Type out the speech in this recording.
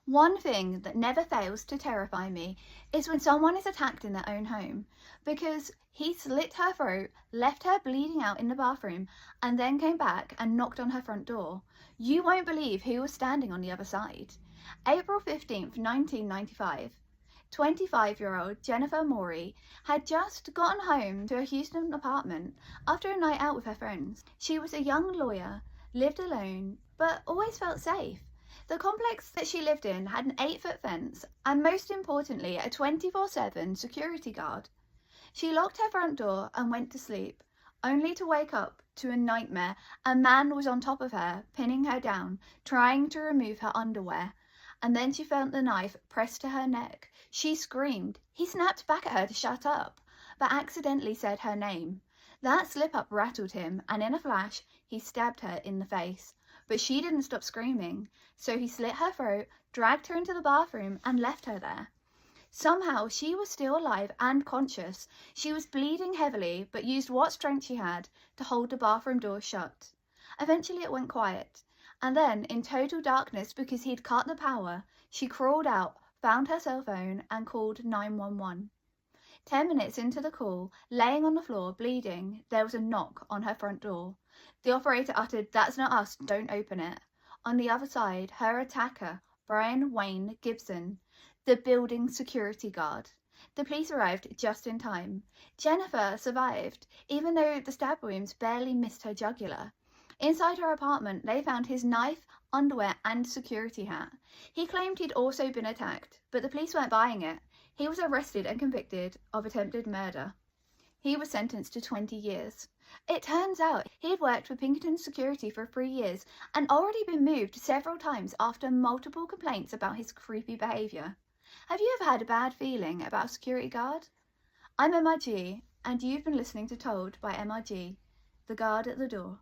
One thing that never fails to terrify me is when someone is attacked in their own home, because he slit her throat, left her bleeding out in the bathroom, and then came back and knocked on her front door. You won't believe who was standing on the other side. April 15th, 1995. 25-year-old Jennifer Morey had just gotten home to a Houston apartment after a night out with her friends. She was a young lawyer, lived alone, but always felt safe. The complex that she lived in had an 8-foot fence and, most importantly, a 24/7 security guard. She locked her front door and went to sleep, only to wake up to a nightmare. A man was on top of her, pinning her down, trying to remove her underwear. And then she felt the knife pressed to her neck. She screamed. He snapped back at her to shut up, but accidentally said her name. That slip-up rattled him, and in a flash, he stabbed her in the face. But she didn't stop screaming, so he slit her throat, dragged her into the bathroom, and left her there. Somehow, she was still alive and conscious. She was bleeding heavily, but used what strength she had to hold the bathroom door shut. Eventually, it went quiet. And then, in total darkness because he'd cut the power, she crawled out, found her cell phone, and called 911. 10 minutes into the call, laying on the floor, bleeding, there was a knock on her front door. The operator uttered, "That's not us, don't open it." On the other side, her attacker, Brian Wayne Gibson, the building security guard. The police arrived just in time. Jennifer survived, even though the stab wounds barely missed her jugular. Inside her apartment, they found his knife, underwear, and security hat. He claimed he'd also been attacked, but the police weren't buying it. He was arrested and convicted of attempted murder. He was sentenced to 20 years. It turns out he had worked for Pinkerton Security for 3 years and already been moved several times after multiple complaints about his creepy behaviour. Have you ever had a bad feeling about a security guard? I'm MRG, and you've been listening to Told by MRG, the guard at the door.